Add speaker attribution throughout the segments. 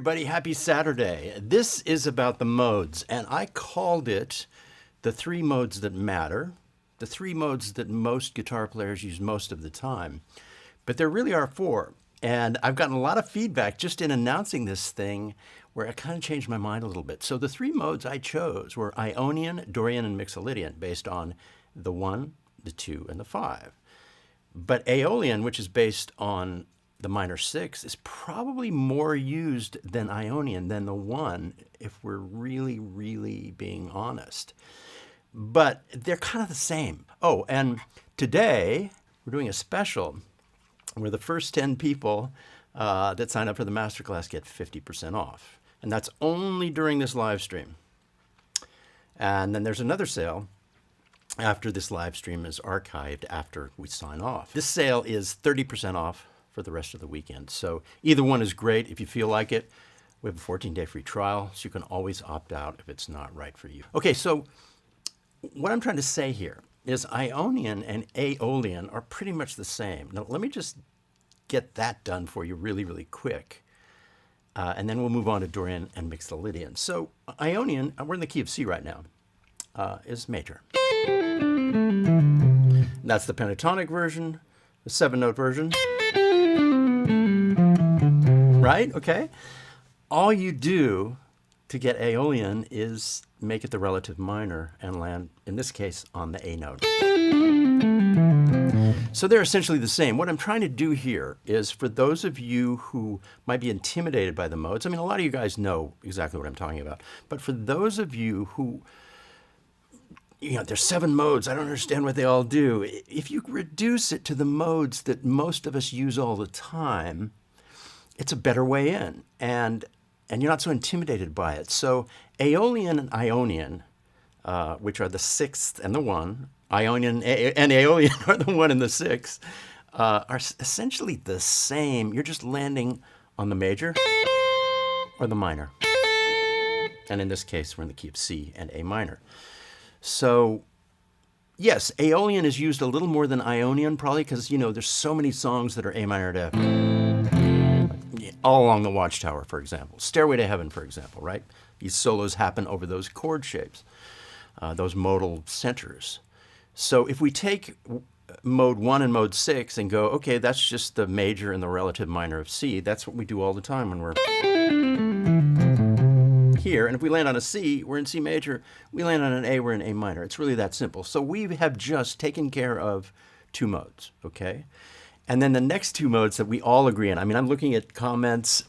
Speaker 1: everybody. Happy Saturday. This is about the modes, and I called it the three modes that matter, the three modes that most guitar players use most of the time. But there really are four, and I've gotten a lot of feedback just in announcing this thing where I kind of changed my mind a little bit. So the three modes I chose were Ionian, Dorian, and Mixolydian, based on the 1, the 2, and the 5. But Aeolian, which is based on the minor 6, is probably more used than Ionian, than the 1, if we're really being honest. But they're kind of the same. Oh, and today we're doing a special where the first 10 people that sign up for the Masterclass get 50% off. And that's only during this live stream. And then there's another sale after this live stream is archived after we sign off. This sale is 30% off for the rest of the weekend. So either one is great if you feel like it. We have a 14-day free trial, so you can always opt out if it's not right for you. Okay, so what I'm trying to say here is Ionian and Aeolian are pretty much the same. Now, let me just get that done for you really quick. And then we'll move on to Dorian and Mixolydian. So Ionian, we're in the key of C right now, is major. That's the pentatonic version, the 7-note version. Right? Okay. All you do to get Aeolian is make it the relative minor and land, in this case, on the A note. So they're essentially the same. What I'm trying to do here is, for those of you who might be intimidated by the modes, I mean, a lot of you guys know exactly what I'm talking about, but for those of you who, you know, there's 7 modes, I don't understand what they all do. If you reduce it to the modes that most of us use all the time, it's a better way in, and you're not so intimidated by it. So Aeolian and Ionian, which are the 6th and the 1, Ionian and Aeolian are the 1 and the 6, are essentially the same. You're just landing on the major or the minor. And in this case, we're in the key of C and A minor. So yes, Aeolian is used a little more than Ionian, probably because, you know, there's so many songs that are A minor to F. All Along the Watchtower, for example. Stairway to Heaven, for example, right? These solos happen over those chord shapes, those modal centers. So if we take mode 1 and mode 6 and go, okay, that's just the major and the relative minor of C, that's what we do all the time when we're here. And if we land on a C, we're in C major. We land on an A, we're in A minor. It's really that simple. So we have just taken care of 2 modes, okay? And then the next 2 modes that we all agree on, I mean, I'm looking at comments,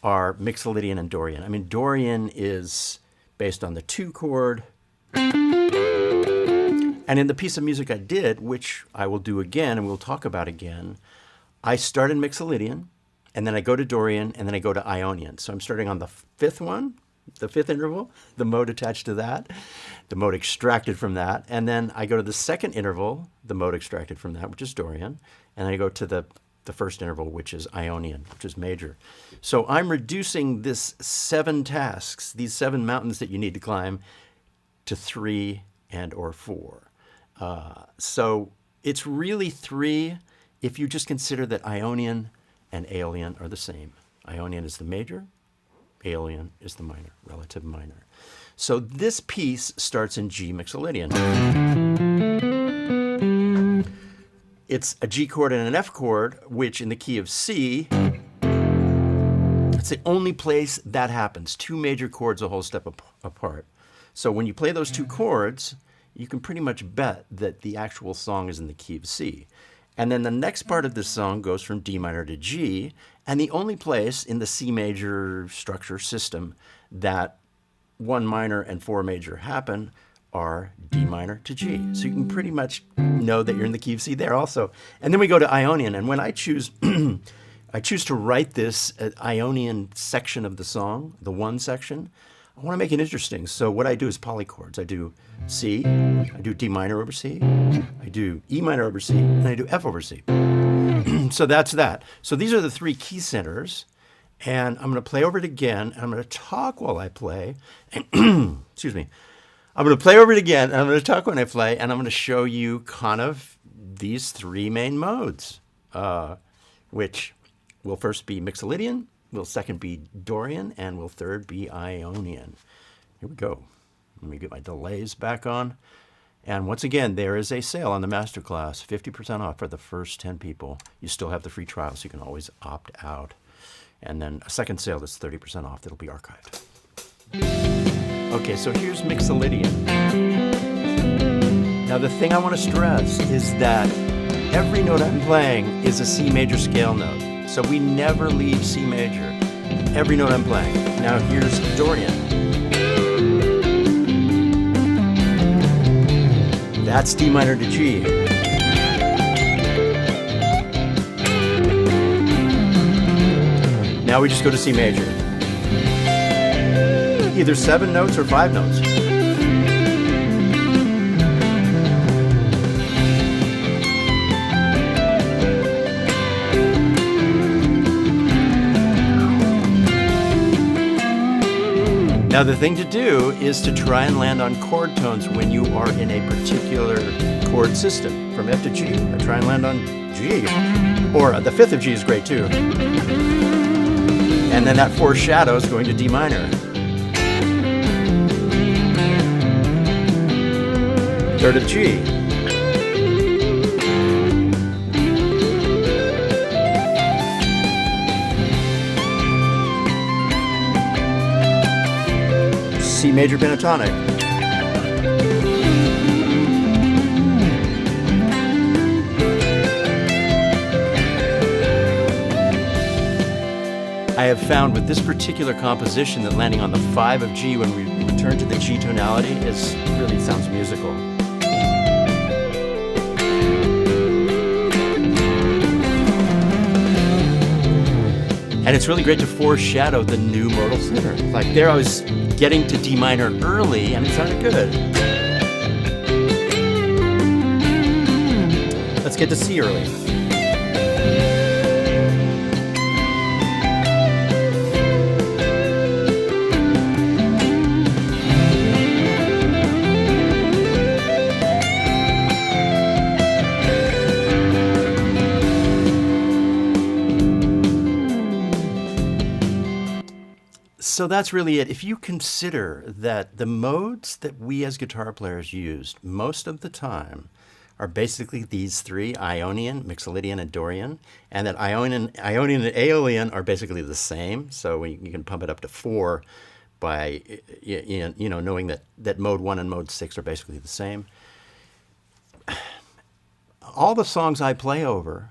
Speaker 1: are Mixolydian and Dorian. I mean, Dorian is based on the 2 chord. And in the piece of music I did, which I will do again and we'll talk about again, I start in Mixolydian, and then I go to Dorian, and then I go to Ionian. So I'm starting on the 5th one, the 5th interval, the mode attached to that, the mode extracted from that, and then I go to the 2nd interval, the mode extracted from that, which is Dorian, and then I go to the 1st interval, which is Ionian, which is major. So I'm reducing this 7 tasks, these 7 mountains that you need to climb, to 3 and or 4. So it's really 3 if you just consider that Ionian and Aeolian are the same. Ionian is the major, Aeolian is the minor, relative minor. So this piece starts in G Mixolydian. It's a G chord and an F chord, which in the key of C, it's the only place that happens. 2 major chords a whole step apart. So when you play those 2 chords, you can pretty much bet that the actual song is in the key of C. And then the next part of this song goes from D minor to G, and the only place in the C major structure system that 1 minor and 4 major happen are D minor to G. So you can pretty much know that you're in the key of C there also. And then we go to Ionian, and when I choose I choose to write this Ionian section of the song, the 1 section, I want to make it interesting. So what I do is polychords. I do C, I do D minor over C, I do E minor over C, and I do F over C. So that's that. So these are the 3 key centers, and I'm going to play over it again, and I'm going to talk while I play. Excuse me. I'm going to play over it again, and I'm going to talk when I play, and I'm going to show you kind of these 3 main modes, which will first be Mixolydian, Will second be Dorian, and will third be Ionian? Here we go. Let me get my delays back on. And once again, there is a sale on the Masterclass, 50% off for the first 10 people. You still have the free trial, so you can always opt out. And then a second sale that's 30% off that'll be archived. Okay, so here's Mixolydian. Now the thing I want to stress is that every note I'm playing is a C major scale note. So we never leave C major. Every note I'm playing. Now here's Dorian. That's D minor to G. Now we just go to C major. Either 7 notes or 5 notes. Now the thing to do is to try and land on chord tones when you are in a particular chord system. From F to G, I try and land on G. Or the 5th of G is great too. And then that foreshadows going to D minor. 3rd of G. C major pentatonic. I have found with this particular composition that landing on the 5 of G when we return to the G tonality really sounds musical. And it's really great to foreshadow the new modal center. Like there I was getting to D minor early and it sounded good. Let's get to C early. So that's really it. If you consider that the modes that we as guitar players used most of the time are basically these three, Ionian, Mixolydian, and Dorian, and that Ionian and Aeolian are basically the same. So you can pump it up to 4 by knowing that mode 1 and mode 6 are basically the same. All the songs I play over,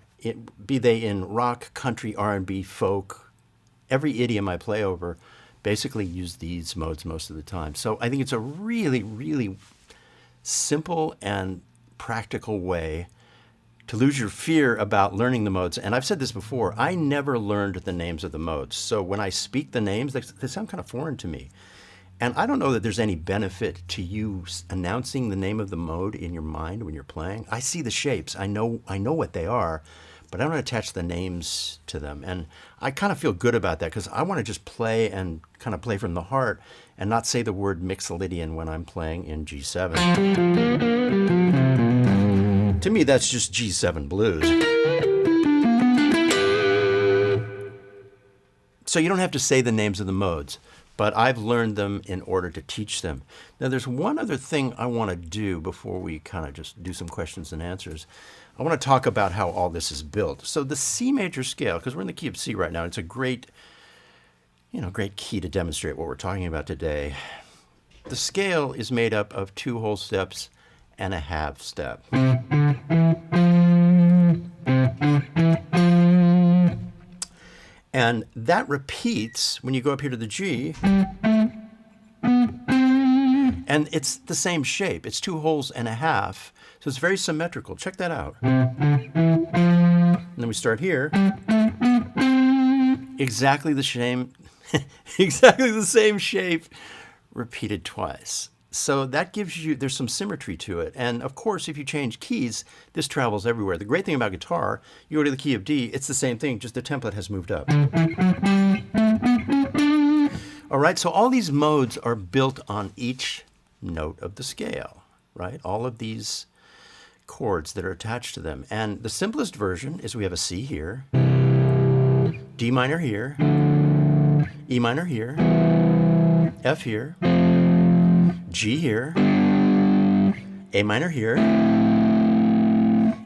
Speaker 1: be they in rock, country, R&B, folk, every idiom I play over, basically use these modes most of the time. So I think it's a really, really simple and practical way to lose your fear about learning the modes. And I've said this before, I never learned the names of the modes. So when I speak the names, they sound kind of foreign to me. And I don't know that there's any benefit to you announcing the name of the mode in your mind when you're playing. I see the shapes, I know what they are, but I don't attach the names to them. And I kind of feel good about that because I want to just play and kind of play from the heart and not say the word Mixolydian when I'm playing in G7. To me, that's just G7 blues. So you don't have to say the names of the modes, but I've learned them in order to teach them. Now, there's one other thing I want to do before we kind of just do some questions and answers. I want to talk about how all this is built. So the C major scale, because we're in the key of C right now, it's a great key to demonstrate what we're talking about today. The scale is made up of 2 whole steps and a half step. And that repeats when you go up here to the G. And it's the same shape. It's 2 wholes and a half. So it's very symmetrical. Check that out. And then we start here. Exactly the same, exactly the same shape repeated twice. So that gives you, there's some symmetry to it. And of course, if you change keys, this travels everywhere. The great thing about guitar, you go to the key of D, it's the same thing, just the template has moved up. All right, so all these modes are built on each note of the scale, right? All of these chords that are attached to them. And the simplest version is we have a C here, D minor here, E minor here, F here, G here, A minor here,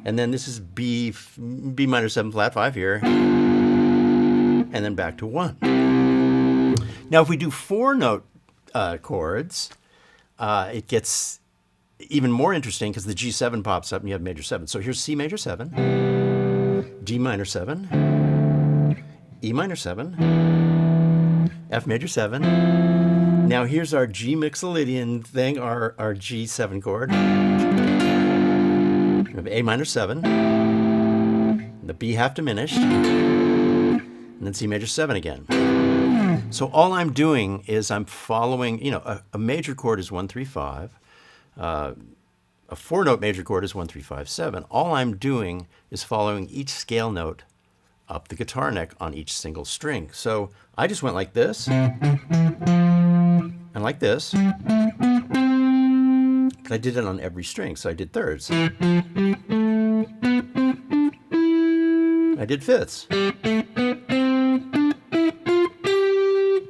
Speaker 1: and then this is B minor 7 flat 5 here, and then back to 1. Now, if we do 4-note chords, it gets even more interesting because the G7 pops up and you have major 7. So here's C major 7, D minor 7, E minor 7, F major 7. Now here's our G Mixolydian thing, our G7 chord. We have A minor 7, the B half diminished, and then C major 7 again. So all I'm doing is I'm following, a major chord is 1, 3, 5. A 4-note major chord is 1, 3, 5, 7. All I'm doing is following each scale note up the guitar neck on each single string. So I just went like this and like this. But I did it on every string, so I did thirds. I did fifths.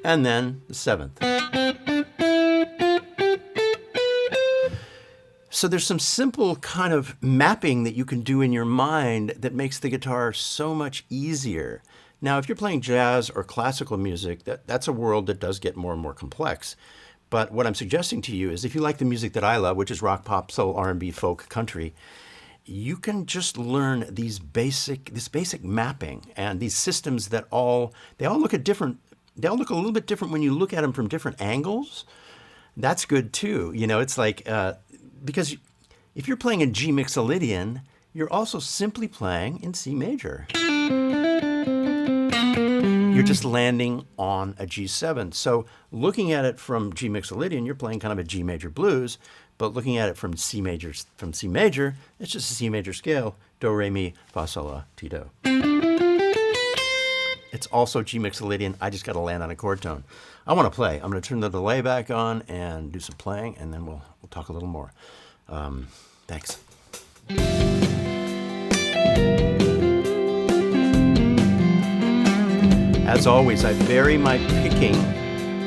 Speaker 1: And then the 7th. So there's some simple kind of mapping that you can do in your mind that makes the guitar so much easier. Now, if you're playing jazz or classical music, that's a world that does get more and more complex. But what I'm suggesting to you is if you like the music that I love, which is rock, pop, soul, R&B, folk, country, you can just learn this basic mapping and these systems that they all look a little bit different when you look at them from different angles. That's good too. It's like, because if you're playing a G Mixolydian, you're also simply playing in C major. You're just landing on a G7. So looking at it from G Mixolydian, you're playing kind of a G major blues, but looking at it from C major, it's just a C major scale, do, re, mi, fa, sol, la, ti, do. It's also G Mixolydian. I just got to land on a chord tone. I want to play. I'm going to turn the delay back on and do some playing, and then we'll talk a little more. Thanks. As always, I vary my picking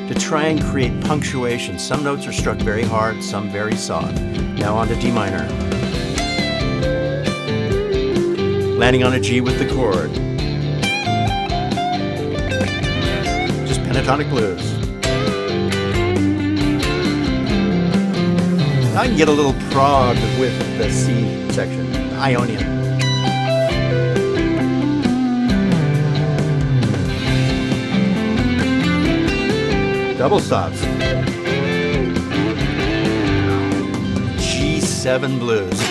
Speaker 1: to try and create punctuation. Some notes are struck very hard, some very soft. Now on to D minor. Landing on a G with the chord. Just pentatonic blues. I can get a little prog with the C section, Ionian. Double stops. G7 blues.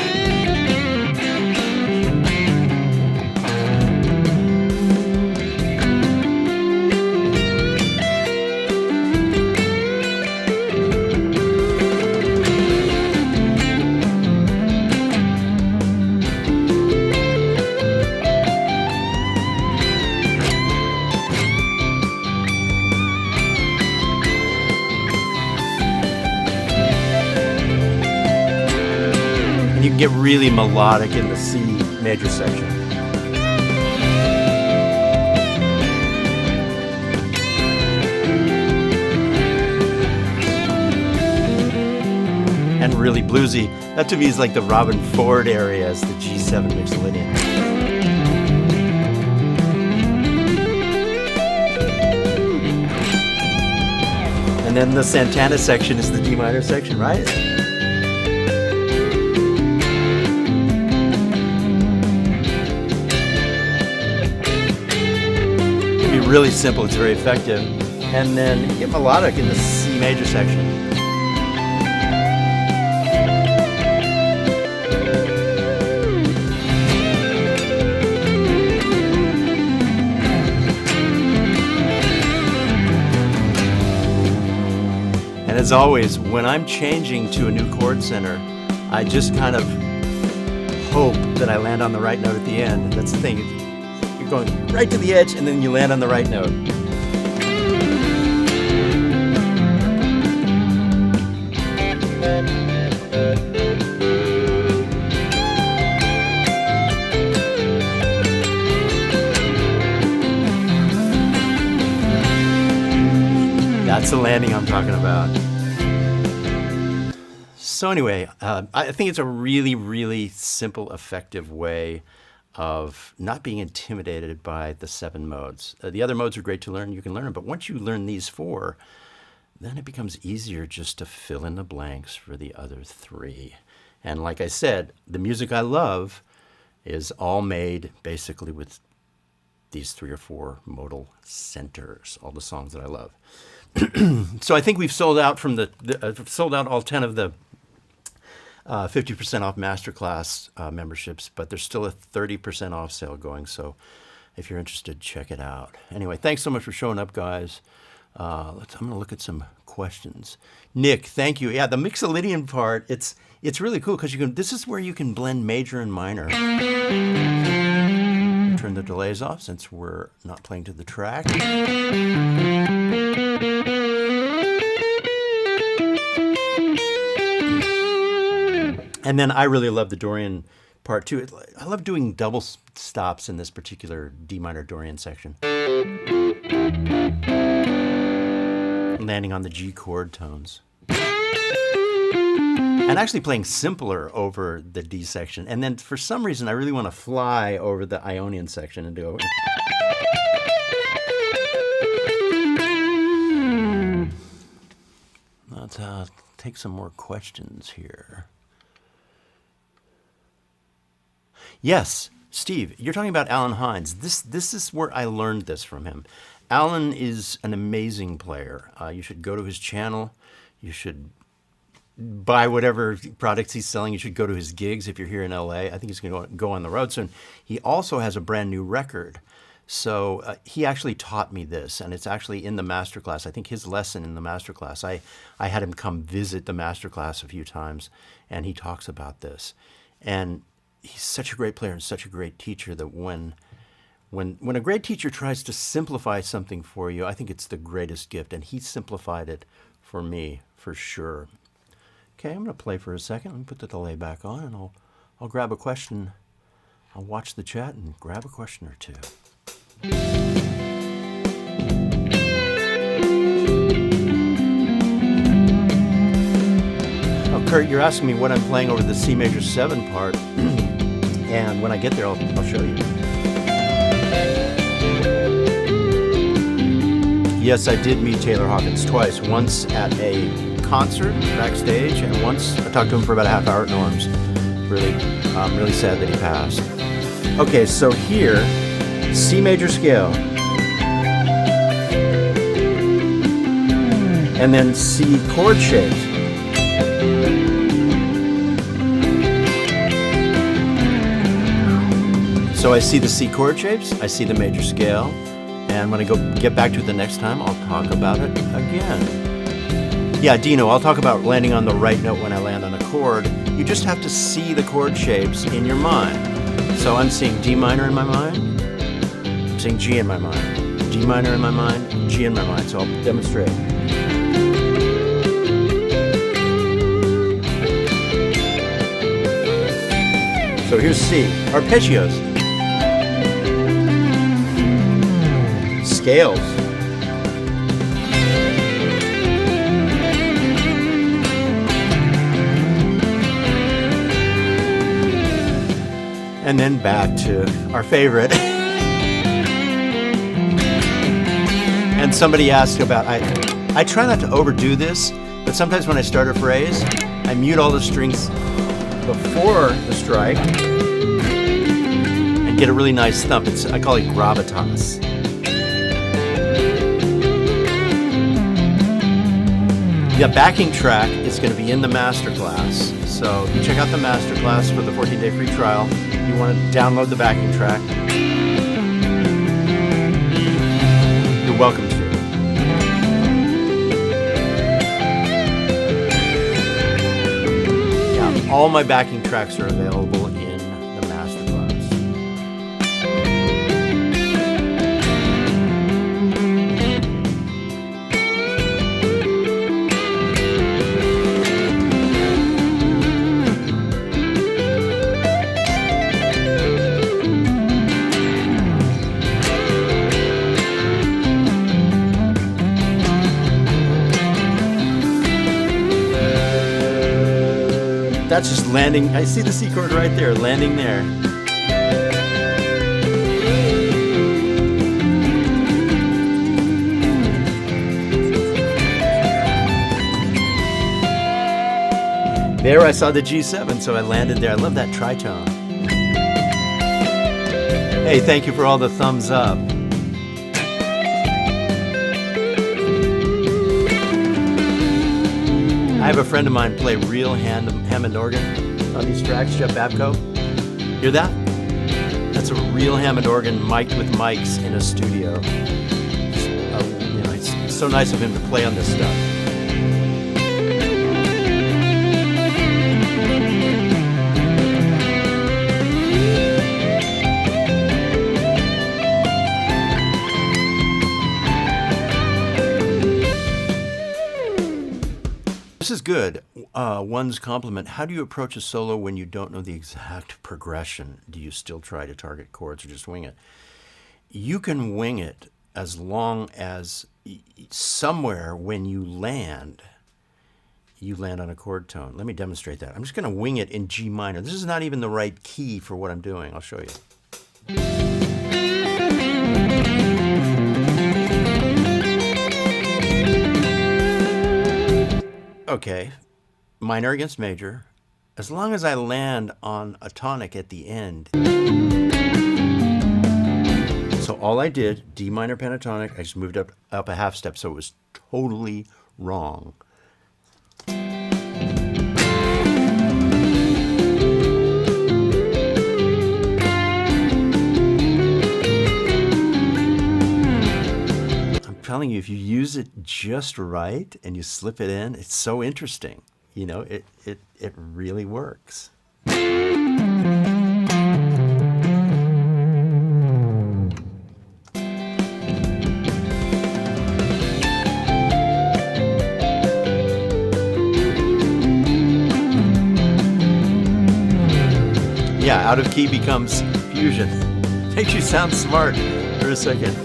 Speaker 1: You can get really melodic in the C major section. And really bluesy. That to me is like the Robin Ford area as the G7 Mixolydian. And then the Santana section is the D minor section, right? Really simple, it's very effective. And then get melodic in the C major section. And as always, when I'm changing to a new chord center, I just kind of hope that I land on the right note at the end. That's the thing. You're going right to the edge and then you land on the right note. That's the landing I'm talking about. So anyway, I think it's a really, really simple, effective way of not being intimidated by the 7 modes. The other modes are great to learn. You can learn them. But once you learn these 4, then it becomes easier just to fill in the blanks for the other 3. And like I said, the music I love is all made basically with these 3 or 4 modal centers, all the songs that I love. So I think we've sold out sold out all 10 of the 50% off Masterclass memberships, but there's still a 30% off sale going. So if you're interested, check it out. Anyway, thanks so much for showing up, guys. I'm going to look at some questions. Nick, thank you. Yeah, the Mixolydian part, it's really cool because this is where you can blend major and minor. Turn the delays off since we're not playing to the track. And then I really love the Dorian part too. I love doing double stops in this particular D minor Dorian section. Landing on the G chord tones. And actually playing simpler over the D section. And then for some reason, I really want to fly over the Ionian section and do it. Let's take some more questions here. Yes, Steve, you're talking about Alan Hines. This is where I learned this from him. Alan is an amazing player. You should go to his channel. You should buy whatever products he's selling. You should go to his gigs if you're here in LA. I think he's going to go on the road soon. He also has a brand new record. So he actually taught me this, and it's actually in the Masterclass. I think his lesson in the Masterclass, I had him come visit the Masterclass a few times, and he talks about this. And he's such a great player and such a great teacher that when a great teacher tries to simplify something for you, I think it's the greatest gift, and he simplified it for me, for sure. Okay, I'm going to play for a second. Let me put the delay back on, and I'll grab a question. I'll watch the chat and grab a question or two. Oh, Kurt, you're asking me what I'm playing over the C major 7 part, and when I get there, I'll show you. Yes, I did meet Taylor Hawkins twice. Once at a concert backstage, and once I talked to him for about a half hour at Norm's. I'm really sad that he passed. Okay, so here, C major scale, and then C chord shapes. So I see the C chord shapes, I see the major scale, and when I get back to it the next time, I'll talk about it again. Yeah, Dino, I'll talk about landing on the right note when I land on a chord. You just have to see the chord shapes in your mind. So I'm seeing D minor in my mind, I'm seeing G in my mind, D minor in my mind, G in my mind. So I'll demonstrate. So here's C, arpeggios, scales, and then back to our favorite. And somebody asked about, I try not to overdo this, but sometimes when I start a phrase, I mute all the strings before the strike and get a really nice thump. I call it gravitas. The backing track is going to be in the Masterclass. So you check out the Masterclass for the 14-day free trial. You want to download the backing track. You're welcome to. Yeah, all my backing tracks are available in the Masterclass. That's just landing. I see the C chord right there, landing there. There I saw the G7, so I landed there. I love that tritone. Hey, thank you for all the thumbs up. I have a friend of mine play real Hammond organ on these tracks, Jeff Babco. Hear that? That's a real Hammond organ mic'd with mics in a studio. It's so nice of him to play on this stuff. This is good. One's compliment. How do you approach a solo when you don't know the exact progression? Do you still try to target chords or just wing it? You can wing it as long as somewhere when you land on a chord tone. Let me demonstrate that. I'm just going to wing it in G minor. This is not even the right key for what I'm doing. I'll show you. Okay, minor against major, as long as I land on a tonic at the end. So all I did, D minor pentatonic, I just moved up a half step, so it was totally wrong. I'm telling you, if you use it just right and you slip it in, it's so interesting. You know, it really works. Yeah, out of key becomes fusion. Makes you sound smart for a second.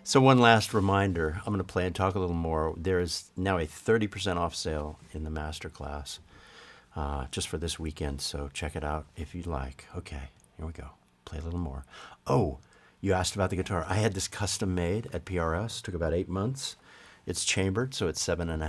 Speaker 1: So one last reminder, I'm going to play and talk a little more. There is now a 30% off sale in the Masterclass just for this weekend, so check it out if you'd like. Okay, here we go. Play a little more. Oh, you asked about the guitar. I had this custom made at PRS. Took about 8 months. It's chambered, so it's 7.5